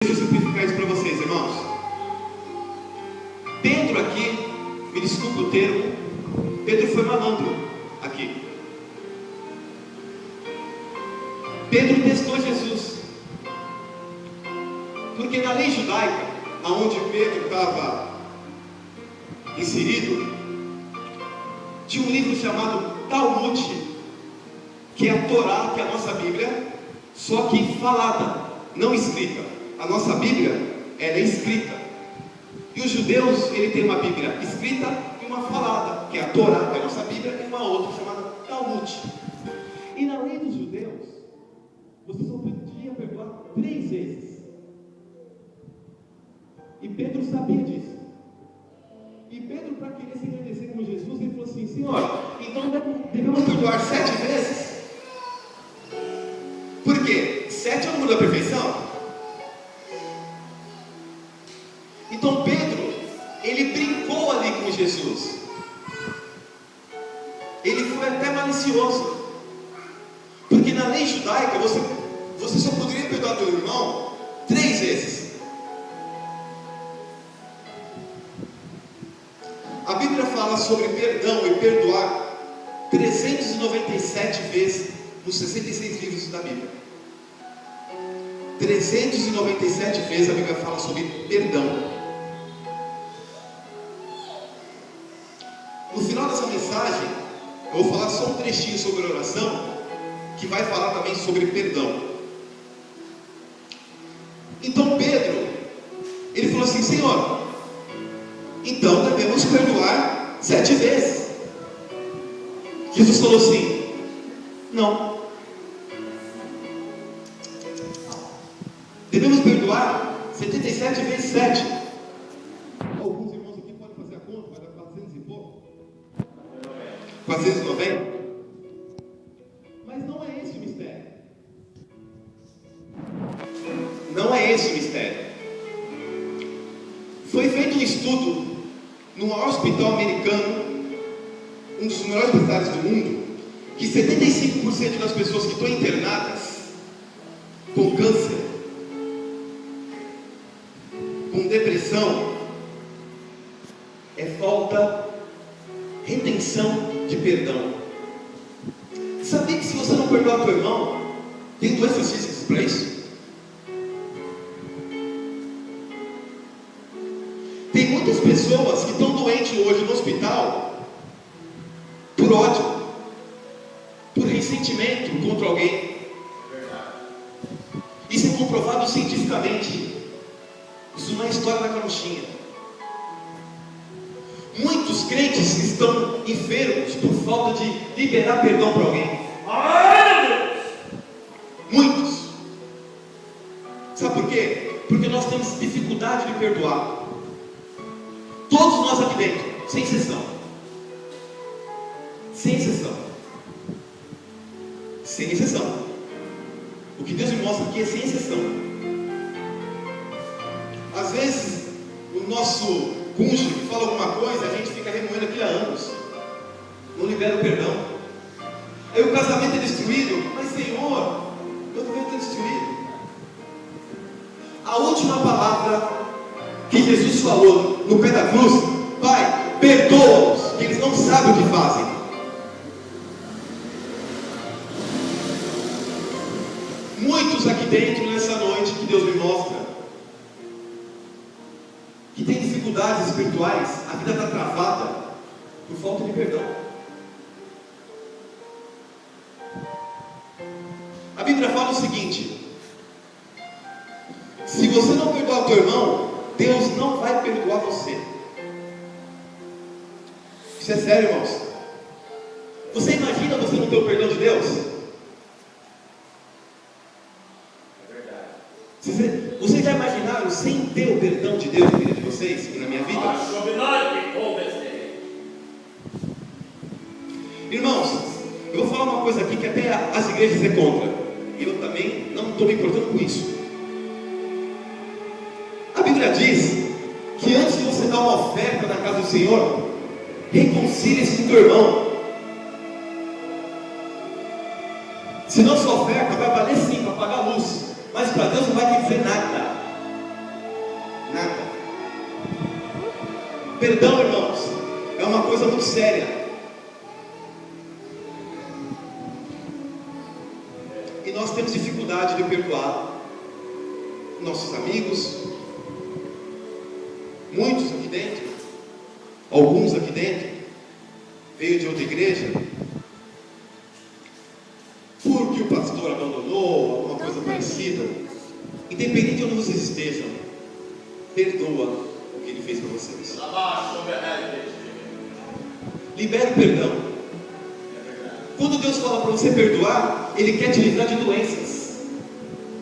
Deixa eu simplificar isso para vocês, irmãos. Pedro aqui, me desculpe o termo, Pedro foi malandro aqui. Pedro testou Jesus. Porque na lei judaica, aonde Pedro estava inserido, tinha um livro chamado Talmud, que é a Torá, que é a nossa Bíblia, só que falada, não escrita. A nossa Bíblia, ela é escrita. E os judeus, ele tem uma Bíblia escrita e uma falada, que é a Torá, que é a nossa Bíblia, e uma outra chamada Talmud. E na lei dos judeus, você só podia perdoar 3 vezes. E Pedro sabia disso. E Pedro, para querer se agradecer com Jesus, ele falou assim: Senhor, então devemos perdoar 7 vezes? Por quê? 7 é o número da perfeição. Então Pedro, ele brincou ali com Jesus. Ele foi até malicioso. Porque na lei judaica, você só poderia perdoar teu irmão 3 vezes. A Bíblia fala sobre perdão e perdoar 397 vezes nos 66 livros da Bíblia. 397 vezes a Bíblia fala sobre perdão. No final dessa mensagem, eu vou falar só um trechinho sobre oração, que vai falar também sobre perdão. Então Pedro, ele falou assim: Senhor, então devemos perdoar 7 vezes. Jesus falou assim: não. Devemos perdoar 77 vezes 7. Alguns irmãos aqui podem fazer a conta, vai dar 400 e pouco. 490. Mas não é esse o mistério. Não é esse o mistério. Foi feito um estudo no maior hospital americano, um dos melhores hospitais do mundo, que 75% das pessoas que estão internadas com câncer, com depressão, é falta, retenção de perdão. Sabia que se você não perdoar teu irmão, tem doenças físicas para isso? Tem muitas pessoas que estão doentes hoje no hospital por ódio, por ressentimento contra alguém. Isso é comprovado cientificamente. Isso não é história da carochinha. Muitos crentes estão enfermos por falta de liberar perdão para alguém. Muitos. Sabe por quê? Porque nós temos dificuldade de perdoar. Todos nós aqui dentro, sem exceção. Sem exceção. Sem exceção. O que Deus me mostra aqui é sem exceção. Às vezes, o nosso cônjuge fala alguma coisa, a gente fica remoendo aquilo há anos. Não libera o perdão. Aí o casamento é destruído. Mas Senhor, eu não venho ter destruído. A última palavra que Jesus falou no pé da cruz: Pai, perdoa-os, que eles não sabem o que fazem. Muitos aqui dentro nessa noite que Deus me mostra, que tem dificuldades espirituais, a vida está travada por falta de perdão. A Bíblia fala o seguinte: se você não perdoar o teu irmão, Deus não vai perdoar você. Isso é sério, irmãos. Você imagina você não ter o perdão de Deus? É verdade. Vocês já imaginaram sem ter o perdão de Deus na vida de vocês e na minha vida? Irmãos, eu vou falar uma coisa aqui que até as igrejas é contra. E eu também não estou me importando com isso. A Bíblia diz que antes de você dar uma oferta na casa do Senhor, reconcilie-se com teu irmão. Senão sua oferta vai valer sim para pagar a luz, mas para Deus não vai dizer nada. Perdão, irmãos, é uma coisa muito séria. E nós temos dificuldade de perdoar nossos amigos, muitos aqui dentro, alguns aqui dentro, veio de outra igreja, porque o pastor abandonou, alguma coisa parecida. Independente de onde vocês estejam, perdoa o que ele fez para vocês. Libera o perdão. Quando Deus fala para você perdoar, Ele quer te livrar de doenças,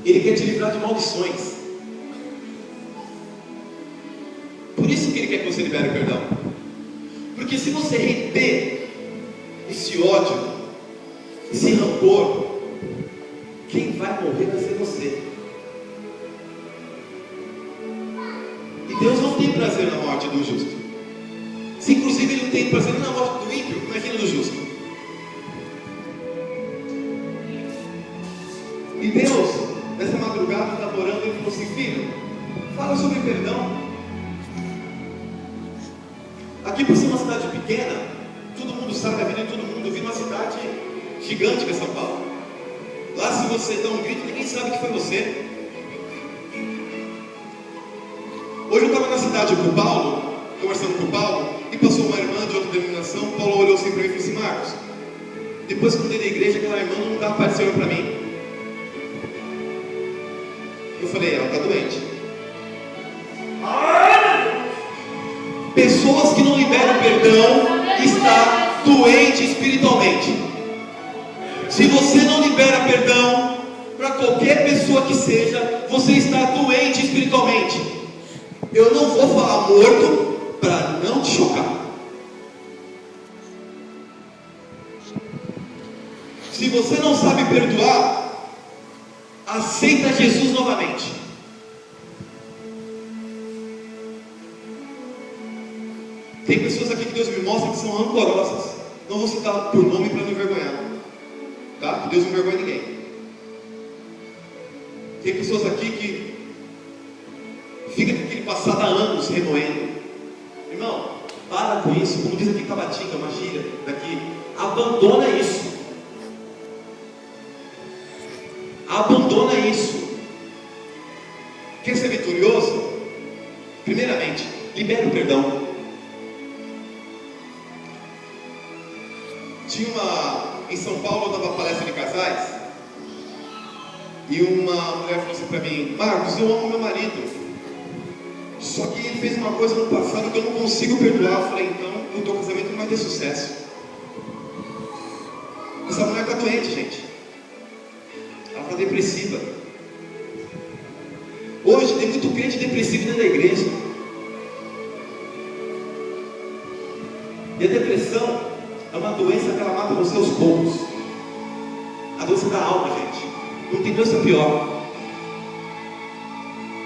Ele quer te livrar de maldições. Por isso que Ele quer que você libere o perdão. Porque se você reter esse ódio, esse rancor, quem vai morrer vai ser você. E Deus não tem prazer na morte do justo. Se inclusive Ele não tem prazer na morte do ímpio, imagina do justo. E Deus, nessa madrugada, está orando, Ele falou assim: filho, fala sobre perdão. Aqui por ser uma cidade pequena, todo mundo sabe a vida de todo mundo. Eu vi uma cidade gigante que é São Paulo. Lá, se você dá um grito, ninguém sabe que foi você. Hoje eu estava na cidade com o Paulo, conversando com o Paulo, e passou uma irmã de outra denominação. O Paulo olhou assim para mim e falou assim: Marcos, depois que eu mudei da igreja, aquela irmã não está aparecendo para mim. Eu falei: ela está doente. Pessoas que não liberam perdão está doente espiritualmente. Se você não libera perdão para qualquer pessoa que seja, você está doente espiritualmente. Eu não vou falar morto para não te chocar. Se você não sabe perdoar, aceita Jesus novamente. Tem pessoas aqui que Deus me mostra que são rancorosas. Não vou citar por nome para não envergonhar, tá? Que Deus não envergonha ninguém. Tem pessoas aqui que fica com aquele passado há anos remoendo. Irmão, para com isso. Como diz aqui Tabatinga, uma gíria daqui, abandona isso. Abandona isso. Quer ser vitorioso? Primeiramente, libera o perdão. Tinha em São Paulo, eu dava palestra de casais, e uma mulher falou assim para mim: Marcos, eu amo meu marido, só que ele fez uma coisa no passado que eu não consigo perdoar. Eu falei: então o teu casamento não vai ter sucesso. Essa mulher está doente, gente. Ela está depressiva. Hoje tem muito crente depressivo dentro da igreja. E a depressão é uma doença que ela mata você aos poucos. A doença da alma, gente. Não tem doença pior.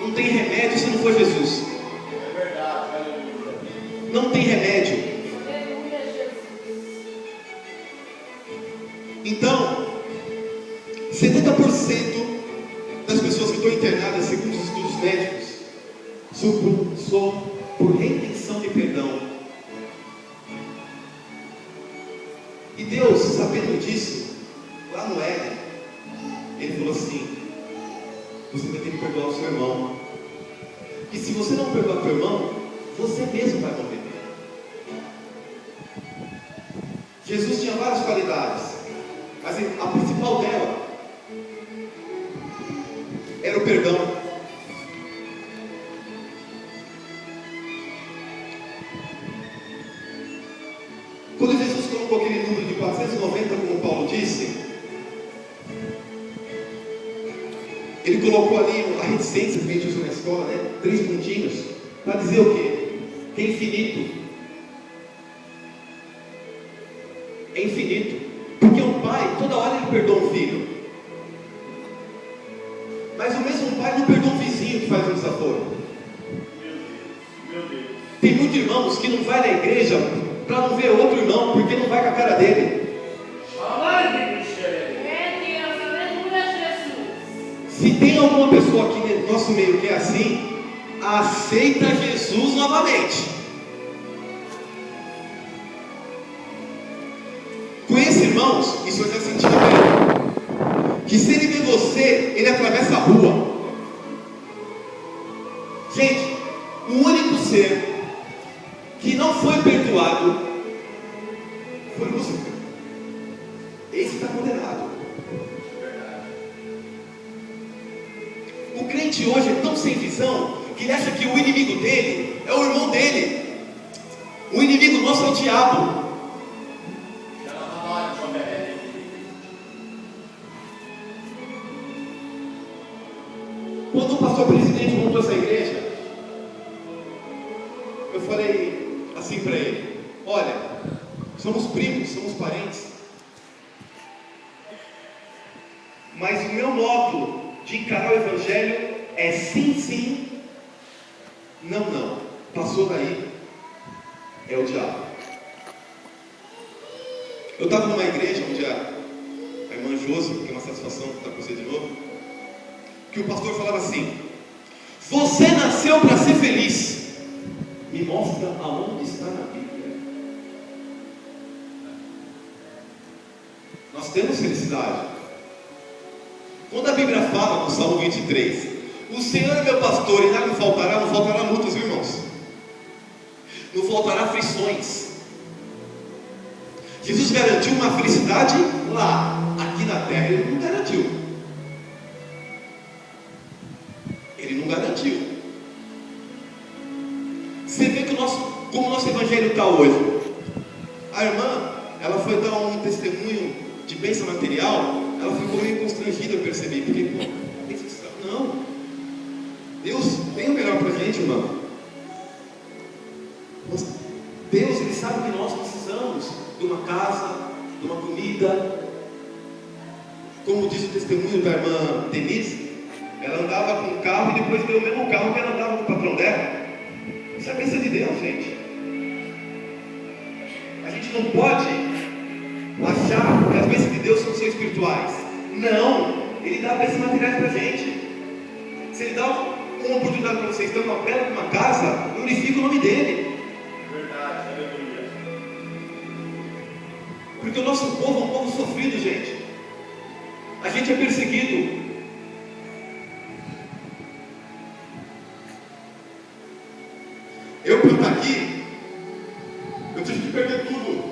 Não tem remédio se não for Jesus. É verdade, aleluia. Não tem remédio. Então, 70% das pessoas que estão internadas, segundo os estudos médicos, são por reintenção de perdão. E Deus, sabendo disso, lá no Éden, Ele falou assim: você vai ter que perdoar o seu irmão. E se você não perdoar o seu irmão, você mesmo vai morrer. Jesus tinha várias qualidades, mas a principal dela era o perdão. Quando Jesus colocou aquele número de 490, como Paulo disse, Ele colocou ali a reticência que a gente usa na escola, né? 3 pontinhos, para dizer o quê? Que é infinito. É infinito. Porque um pai, toda hora ele perdoa um filho. Mas o mesmo pai não perdoa um vizinho que faz um desaforo. Tem muitos irmãos que não vai na igreja para não ver outro irmão, porque não vai com a cara dele. Se tem alguma pessoa aqui no nosso meio que é assim, aceita Jesus novamente. Senhor já sentiu bem. Que se ele vê você, ele atravessa a rua. Gente, o único ser que não foi perdoado foi Lúcifer. Esse está condenado. O crente hoje é tão sem visão que ele acha que o inimigo dele é o irmão dele. O inimigo nosso é o diabo. Quando o pastor presidente montou essa igreja, eu falei assim para ele: olha, somos primos, somos parentes, mas o meu modo de encarar o evangelho é sim, sim, não, não. Passou daí, é o diabo. Eu estava numa igreja onde a irmã Josi, que é uma satisfação estar com você de novo, que o pastor falava assim: você nasceu para ser feliz. Me mostra aonde está na Bíblia. Nós temos felicidade. Quando a Bíblia fala no Salmo 23, o Senhor é meu pastor e nada me faltará, não faltará lutas, viu, irmãos? Não faltará aflições. Jesus garantiu uma felicidade lá. Aqui na terra ele não garantiu. Ele não garantiu. Você vê que como o nosso evangelho está hoje. A irmã, ela foi dar um testemunho de bênção material. Ela ficou meio constrangida, eu percebi. Porque, não. Deus tem o melhor para a gente, irmão. Deus, Ele sabe que nós precisamos de uma casa, de uma comida. Como diz o testemunho da irmã Denise, ela andava com o carro e depois deu o mesmo carro que ela andava com o patrão dela. Isso é a bênção de Deus, gente. A gente não pode achar que as bênçãos de Deus são só espirituais. Não, Ele dá bênçãos materiais para a gente. Se Ele dá uma oportunidade para vocês ter uma bela de uma casa, glorifica o nome dEle. Verdade, aleluia. Porque o nosso povo é um povo sofrido, gente. A gente é perseguido. Eu, para estar aqui, eu tive que perder tudo.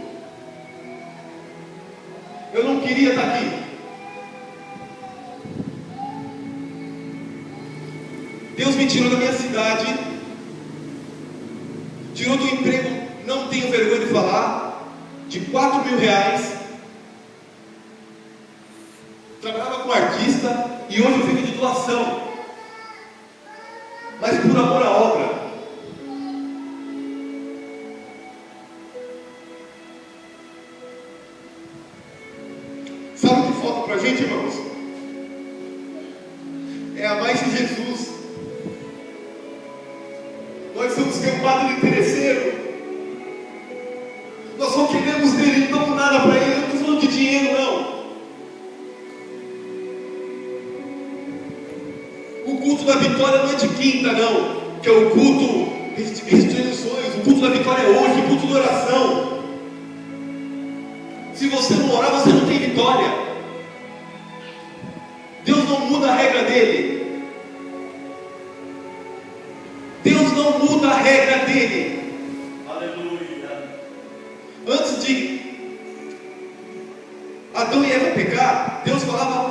Eu não queria estar aqui. Deus me tirou da minha cidade, tirou do emprego, não tenho vergonha de falar, de R$4.000. Trabalhava com artista e hoje eu vivo de doação, mas por amor à obra. Sabe o que falta para a gente, irmãos? É amar esse Jesus. Nós somos campados de interesseiro. Nós só queremos dele, não damos nada para ele. Eu não estou falando de dinheiro, não. O culto da vitória não é de quinta, não. Que é o culto restituições. O culto da vitória é hoje, o culto da oração. Se você não orar, você não tem vitória. Deus não muda a regra dele. Deus não muda a regra dele. Aleluia. Antes de Adão e Eva pecar, Deus falava